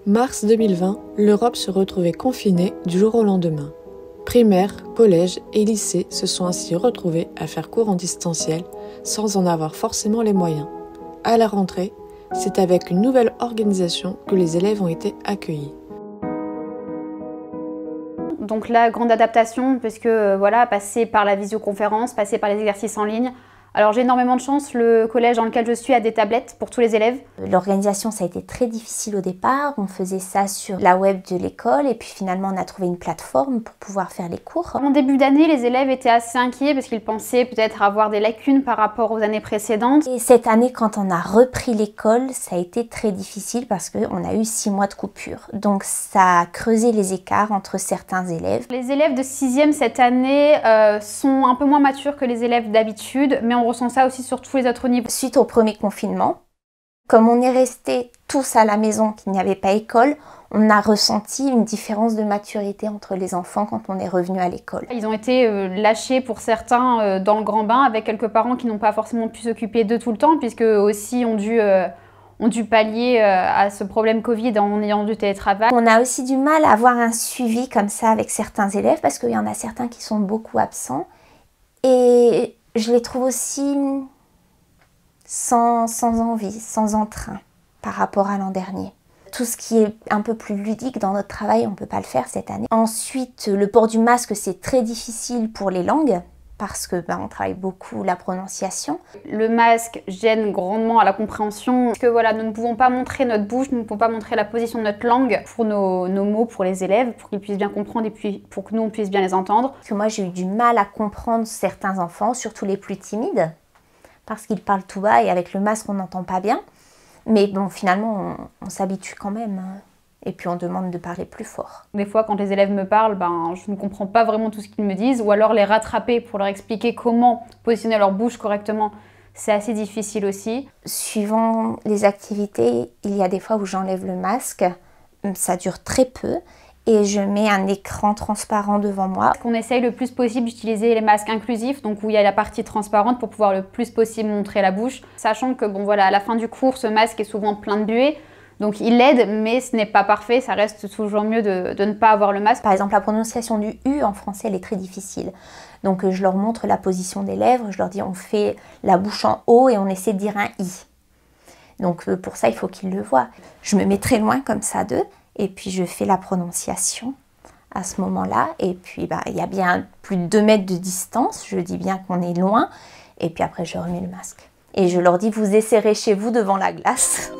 Mars 2020, l'Europe se retrouvait confinée du jour au lendemain. Primaires, collèges et lycées se sont ainsi retrouvés à faire cours en distanciel sans en avoir forcément les moyens. À la rentrée, c'est avec une nouvelle organisation que les élèves ont été accueillis. Donc là, grande adaptation, puisque passer par la visioconférence, passer par les exercices en ligne. Alors j'ai énormément de chance, le collège dans lequel je suis a des tablettes pour tous les élèves. L'organisation, ça a été très difficile au départ. On faisait ça sur la web de l'école et puis finalement on a trouvé une plateforme pour pouvoir faire les cours. En début d'année, les élèves étaient assez inquiets parce qu'ils pensaient peut-être avoir des lacunes par rapport aux années précédentes. Et cette année, quand on a repris l'école, ça a été très difficile parce qu'on a eu 6 mois de coupure. Donc ça a creusé les écarts entre certains élèves. Les élèves de 6e cette année sont un peu moins matures que les élèves d'habitude, mais on ressent ça aussi sur tous les autres niveaux. Suite au premier confinement, comme on est restés tous à la maison, qu'il n'y avait pas école, on a ressenti une différence de maturité entre les enfants quand on est revenu à l'école. Ils ont été lâchés pour certains dans le grand bain avec quelques parents qui n'ont pas forcément pu s'occuper d'eux tout le temps puisque eux aussi ont dû pallier à ce problème Covid en ayant du télétravail. On a aussi du mal à avoir un suivi comme ça avec certains élèves parce qu'il y en a certains qui sont beaucoup absents et je les trouve aussi sans envie, sans entrain par rapport à l'an dernier. Tout ce qui est un peu plus ludique dans notre travail, on ne peut pas le faire cette année. Ensuite, le port du masque, c'est très difficile pour les langues parce que on travaille beaucoup la prononciation. Le masque gêne grandement à la compréhension parce que nous ne pouvons pas montrer notre bouche, nous ne pouvons pas montrer la position de notre langue pour nos mots pour les élèves, pour qu'ils puissent bien comprendre et puis pour que nous on puisse bien les entendre. Parce que moi j'ai eu du mal à comprendre certains enfants, surtout les plus timides, parce qu'ils parlent tout bas et avec le masque on n'entend pas bien. Mais bon, finalement on s'habitue quand même. Et puis on demande de parler plus fort. Des fois, quand les élèves me parlent, je ne comprends pas vraiment tout ce qu'ils me disent, ou alors les rattraper pour leur expliquer comment positionner leur bouche correctement, c'est assez difficile aussi. Suivant les activités, il y a des fois où j'enlève le masque, ça dure très peu, et je mets un écran transparent devant moi. On essaye le plus possible d'utiliser les masques inclusifs, donc où il y a la partie transparente pour pouvoir le plus possible montrer la bouche, sachant que à la fin du cours, ce masque est souvent plein de buée. Donc il aide, mais ce n'est pas parfait, ça reste toujours mieux de ne pas avoir le masque. Par exemple, la prononciation du U en français, elle est très difficile. Donc je leur montre la position des lèvres, je leur dis on fait la bouche en haut et on essaie de dire un I. Donc pour ça, il faut qu'ils le voient. Je me mets très loin comme ça d'eux et puis je fais la prononciation à ce moment-là. Et puis il y a bien plus de 2 mètres de distance, je dis bien qu'on est loin. Et puis après, je remets le masque. Et je leur dis vous essaierez chez vous devant la glace.